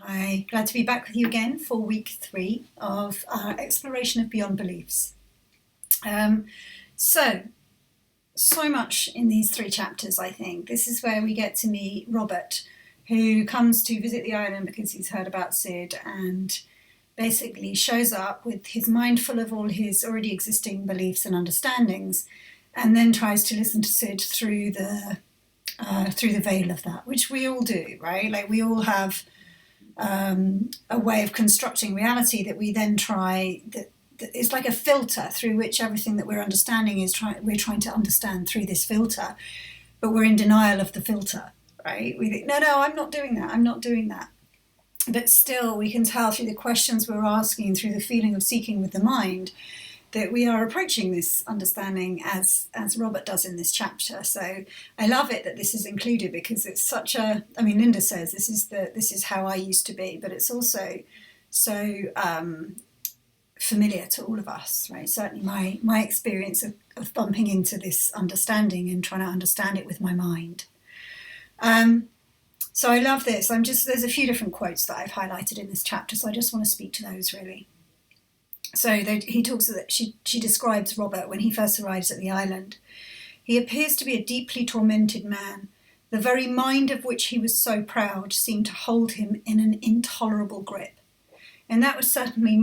I'm glad to be back with you again for week 3 of our exploration of Beyond Beliefs. So much in these 3 chapters, I think. This is where we get to meet Robert, who comes to visit the island because he's heard about Sid and basically shows up with his mind full of all his already existing beliefs and understandings, and then tries to listen to Sid through the veil of that, which we all do, right? Like we all have a way of constructing reality that we then try, that it's like a filter through which everything that we're understanding we're trying to understand through this filter, but we're in denial of the filter, right? We think, no, I'm not doing that. But still, we can tell through the questions we're asking, through the feeling of seeking with the mind, that we are approaching this understanding as Robert does in this chapter. So I love it that this is included, because it's such a, I mean, Linda says this is how I used to be, but it's also so familiar to all of us, right? Certainly my experience of bumping into this understanding and trying to understand it with my mind. So I love this. There's a few different quotes that I've highlighted in this chapter, so I just want to speak to those really. So he talks that she describes Robert when he first arrives at the island. He appears to be a deeply tormented man. The very mind of which he was so proud seemed to hold him in an intolerable grip. And that was certainly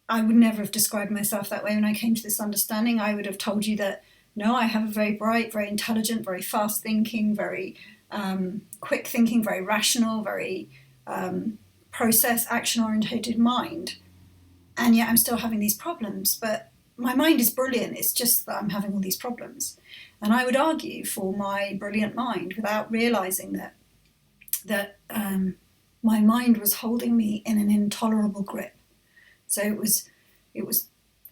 I would never have described myself that way when I came to this understanding. I would have told you that, no, I have a very bright, very intelligent, very fast thinking, very quick thinking, very rational, very process, action orientated mind. And yet I'm still having these problems, but my mind is brilliant. It's just that I'm having all these problems. And I would argue for my brilliant mind without realizing that my mind was holding me in an intolerable grip. So it was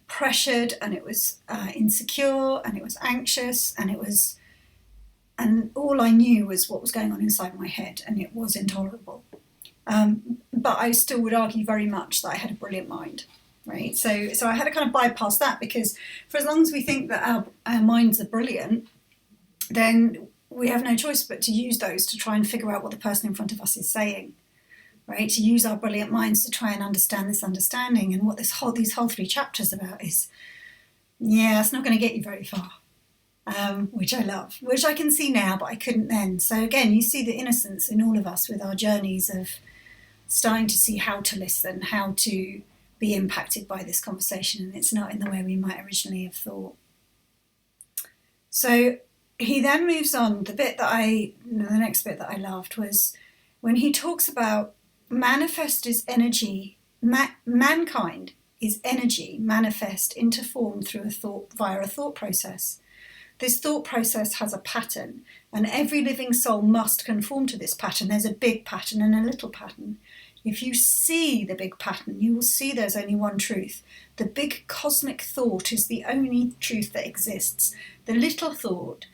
pressured, and it was insecure, and it was anxious, and all I knew was what was going on inside my head, and it was intolerable. But I still would argue very much that I had a brilliant mind, right? So I had to kind of bypass that, because for as long as we think that our minds are brilliant, then we have no choice but to use those to try and figure out what the person in front of us is saying, right? To use our brilliant minds to try and understand this understanding. And what these whole 3 chapters about is, it's not going to get you very far. Which I love, which I can see now, but I couldn't then. So again, you see the innocence in all of us with our journeys of starting to see how to listen, how to be impacted by this conversation, and it's not in the way we might originally have thought. So he then moves on. The next bit that I loved was when he talks about manifest is energy. Mankind is energy manifest into form through via a thought process. This thought process has a pattern, and every living soul must conform to this pattern. There's a big pattern and a little pattern. If you see the big pattern, you will see there's only one truth. The big cosmic thought is the only truth that exists. The little thought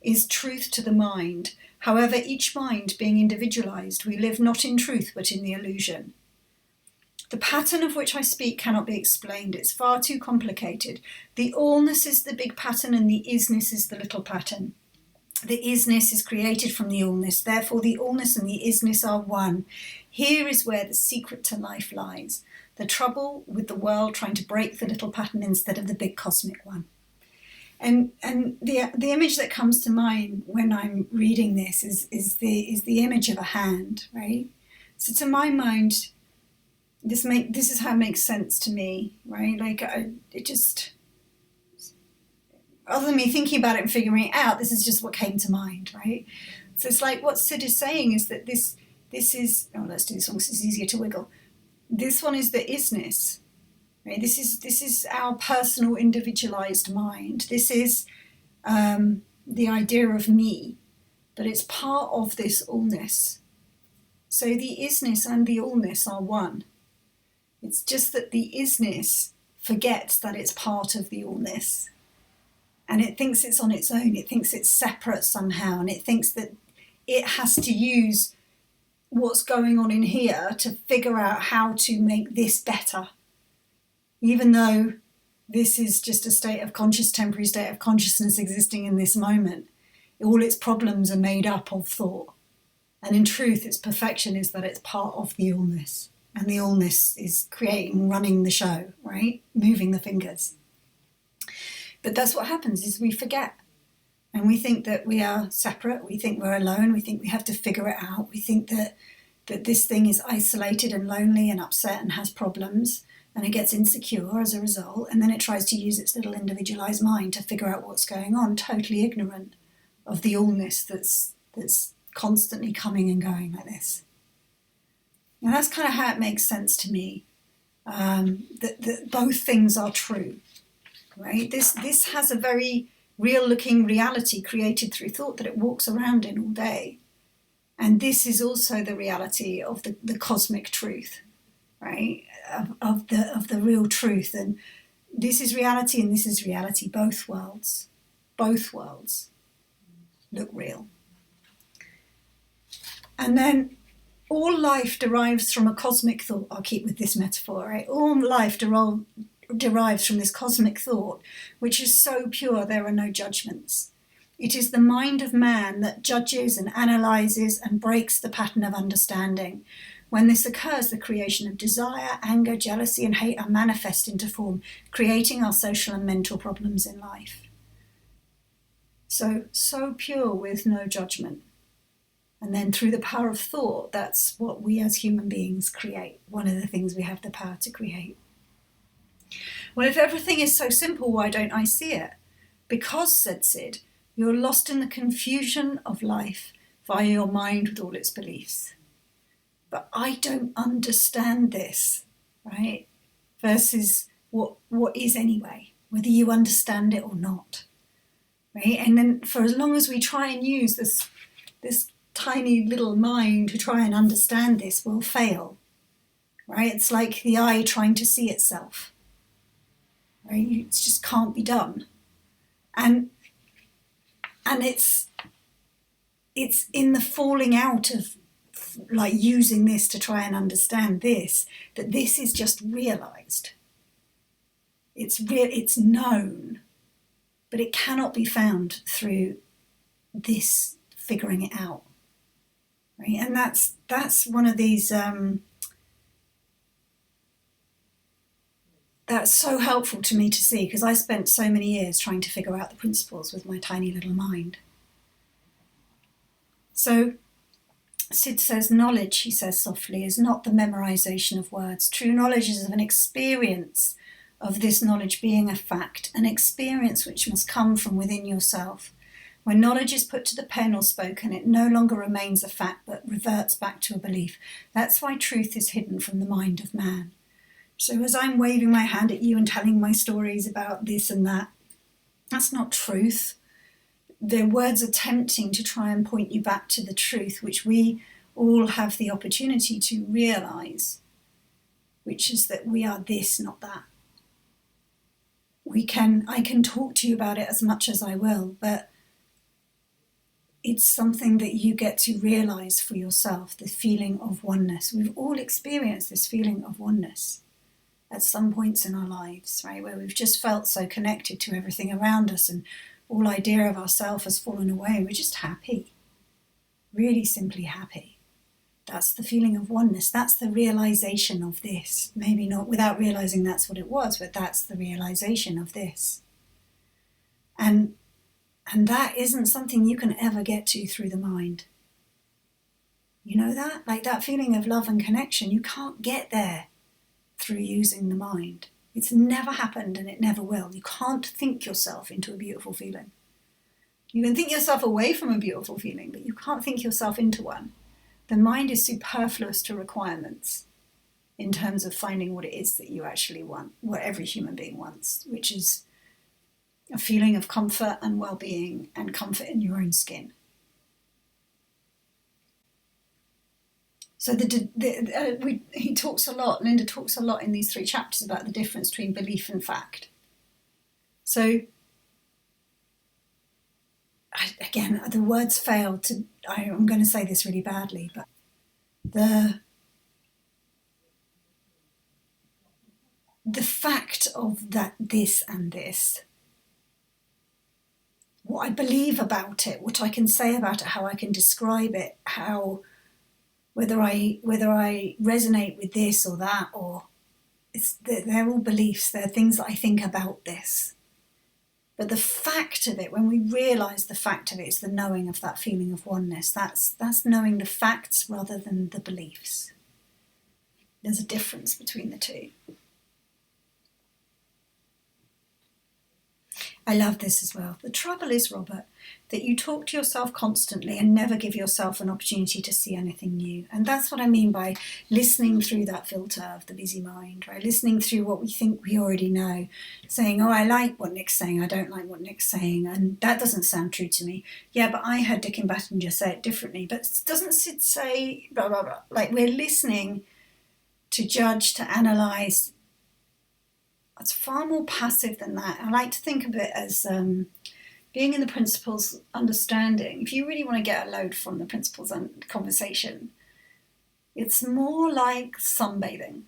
is truth to the mind. However, each mind being individualized, we live not in truth but in the illusion. The pattern of which I speak cannot be explained. It's far too complicated. The allness is the big pattern, and the isness is the little pattern. The isness is created from the allness. Therefore, the allness and the isness are one. Here is where the secret to life lies. The trouble with the world trying to break the little pattern instead of the big cosmic one. And the image that comes to mind when I'm reading this is the image of a hand, right? So to my mind, this is how it makes sense to me, right? Like other than me thinking about it and figuring it out, this is just what came to mind, right? So it's like what Sid is saying is that this is, let's do this one because it's easier to wiggle. This one is the isness, right? This is our personal individualized mind. This is the idea of me, but it's part of this allness. So the isness and the allness are one. It's just that the isness forgets that it's part of the allness, and it thinks it's on its own. It thinks it's separate somehow, and it thinks that it has to use what's going on in here to figure out how to make this better, even though this is just a temporary state of consciousness existing in this moment. All its problems are made up of thought. And in truth, its perfection is that it's part of the allness. And the allness is creating, running the show, right? Moving the fingers. But that's what happens, is we forget. And we think that we are separate. We think we're alone. We think we have to figure it out. We think that this thing is isolated and lonely and upset and has problems. And it gets insecure as a result. And then it tries to use its little individualized mind to figure out what's going on, totally ignorant of the allness that's constantly coming and going like this. And that's kind of how it makes sense to me, that both things are true, right? This has a very real-looking reality created through thought that it walks around in all day. And this is also the reality of the cosmic truth, right? Of the real truth. And this is reality and this is reality, both worlds look real. And then all life derives from a cosmic thought. I'll keep with this metaphor, right? All life derives from this cosmic thought, which is so pure there are no judgments. It is the mind of man that judges and analyzes and breaks the pattern of understanding. When this occurs, the creation of desire, anger, jealousy, and hate are manifest into form, creating our social and mental problems in life. So pure with no judgment. And then through the power of thought, that's what we as human beings create. One of the things we have the power to create. Well, if everything is so simple, why don't I see it? Because, said Sid, you're lost in the confusion of life via your mind with all its beliefs. But I don't understand this, right? Versus what is anyway, whether you understand it or not, right? And then for as long as we try and use this tiny little mind to try and understand this, will fail, right? It's like the eye trying to see itself, right? It just can't be done. And it's in the falling out of like using this to try and understand this, that this is just realized. It's known, but it cannot be found through this figuring it out. Right? And that's one of these that's so helpful to me to see, because I spent so many years trying to figure out the principles with my tiny little mind. So Sid says, knowledge, he says softly, is not the memorization of words. True knowledge is of an experience of this knowledge being a fact, an experience which must come from within yourself. When knowledge is put to the pen or spoken, it no longer remains a fact, but reverts back to a belief. That's why truth is hidden from the mind of man. So as I'm waving my hand at you and telling my stories about this and that, that's not truth. They're words attempting to try and point you back to the truth, which we all have the opportunity to realize, which is that we are this, not that. I can talk to you about it as much as I will, but it's something that you get to realize for yourself, the feeling of oneness. We've all experienced this feeling of oneness at some points in our lives, right? Where we've just felt so connected to everything around us and all idea of ourself has fallen away. We're just happy, really simply happy. That's the feeling of oneness. That's the realization of this. Maybe not without realizing that's what it was, but that's the realization of this. And that isn't something you can ever get to through the mind. You know that? Like that feeling of love and connection, you can't get there through using the mind. It's never happened and it never will. You can't think yourself into a beautiful feeling. You can think yourself away from a beautiful feeling, but you can't think yourself into one. The mind is superfluous to requirements in terms of finding what it is that you actually want, what every human being wants, which is a feeling of comfort and well-being and comfort in your own skin. So he talks a lot, Linda talks a lot in these 3 chapters about the difference between belief and fact. So again, the words fail to, I'm going to say this really badly, but the fact of that this and this, what I believe about it, what I can say about it, how I can describe it, how whether I resonate with this or that, or they're all beliefs. They're things that I think about this. But the fact of it, when we realise the fact of it, is the knowing of that feeling of oneness. That's knowing the facts rather than the beliefs. There's a difference between the two. I love this as well. The trouble is, Robert, that you talk to yourself constantly and never give yourself an opportunity to see anything new. And that's what I mean by listening through that filter of the busy mind, right? Listening through what we think we already know, saying, oh, I like what Nick's saying, I don't like what Nick's saying, and that doesn't sound true to me. Yeah, but I heard Dick and Battinger say it differently. But doesn't Sid say blah, blah, blah? Like, we're listening to judge, to analyse. It's far more passive than that. I like to think of it as being in the principles, understanding. If you really want to get a load from the principles and conversation, it's more like sunbathing.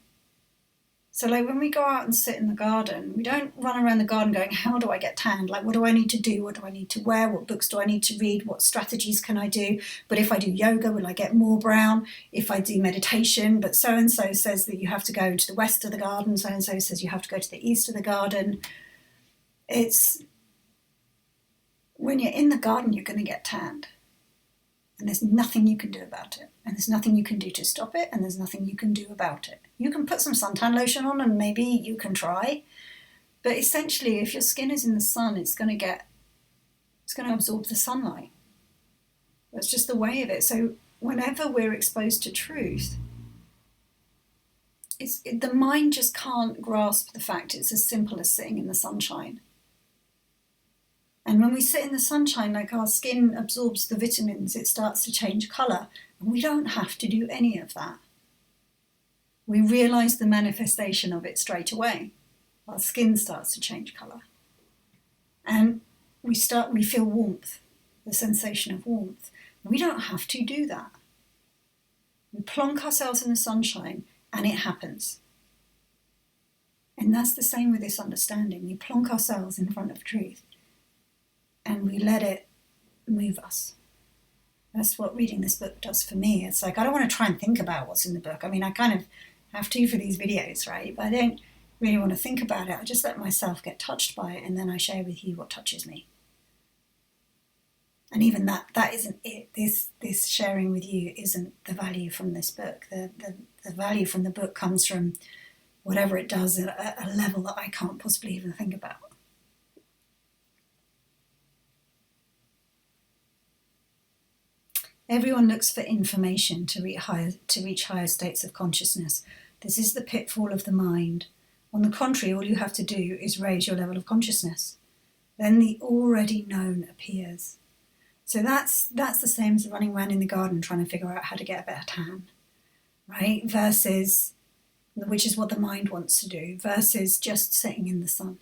So like when we go out and sit in the garden, we don't run around the garden going, how do I get tanned? Like, what do I need to do? What do I need to wear? What books do I need to read? What strategies can I do? But if I do yoga, will I get more brown? If I do meditation, but so-and-so says that you have to go to the west of the garden, so-and-so says you have to go to the east of the garden. It's when you're in the garden, you're going to get tanned. And there's nothing you can do about it. And there's nothing you can do to stop it. And there's nothing you can do about it. You can put some suntan lotion on and maybe you can try. But essentially, if your skin is in the sun, it's going to absorb the sunlight. That's just the way of it. So whenever we're exposed to truth, the mind just can't grasp the fact it's as simple as sitting in the sunshine. And when we sit in the sunshine, like our skin absorbs the vitamins, it starts to change colour. And we don't have to do any of that. We realise the manifestation of it straight away. Our skin starts to change colour. And we feel warmth, the sensation of warmth. We don't have to do that. We plonk ourselves in the sunshine and it happens. And that's the same with this understanding. We plonk ourselves in front of truth. And we let it move us. That's what reading this book does for me. It's like, I don't want to try and think about what's in the book. I mean, I kind of have to for these videos, right? But I don't really want to think about it. I just let myself get touched by it, and then I share with you what touches me. And even that isn't it. This sharing with you isn't the value from this book. The value from the book comes from whatever it does at a level that I can't possibly even think about. Everyone looks for information to reach higher states of consciousness. This is the pitfall of the mind. On the contrary, all you have to do is raise your level of consciousness. Then the already known appears. So that's the same as running around in the garden trying to figure out how to get a better tan, right? Versus, which is what the mind wants to do, versus just sitting in the sun.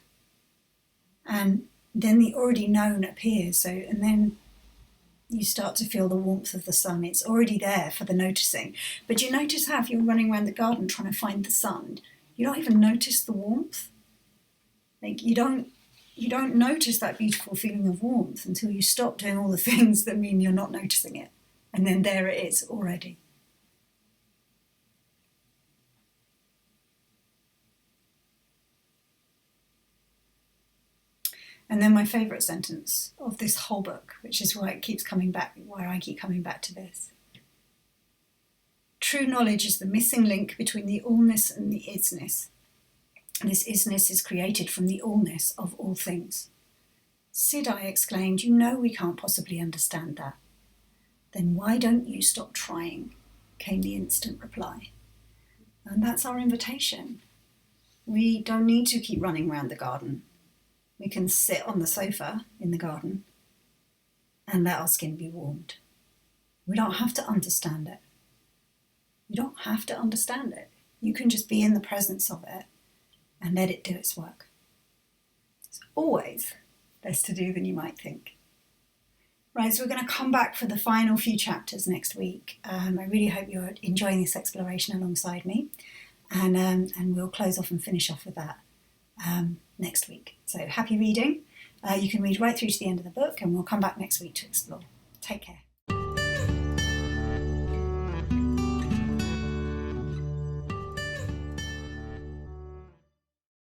And then the already known appears. And then you start to feel the warmth of the sun. It's already there for the noticing. But you notice how if you're running around the garden trying to find the sun, you don't even notice the warmth. Like you don't notice that beautiful feeling of warmth until you stop doing all the things that mean you're not noticing it. And then there it is already. And then my favourite sentence of this whole book, which is why I keep coming back to this. True knowledge is the missing link between the allness and the isness. And this isness is created from the allness of all things. Sid, I exclaimed, you know we can't possibly understand that. Then why don't you stop trying? Came the instant reply. And that's our invitation. We don't need to keep running around the garden. We can sit on the sofa in the garden and let our skin be warmed. We don't have to understand it. You don't have to understand it. You can just be in the presence of it and let it do its work. It's always less to do than you might think. Right, so we're going to come back for the final few chapters next week. I really hope you're enjoying this exploration alongside me. And we'll close off and finish off with that next week. So happy reading. You can read right through to the end of the book and we'll come back next week to explore. Take care.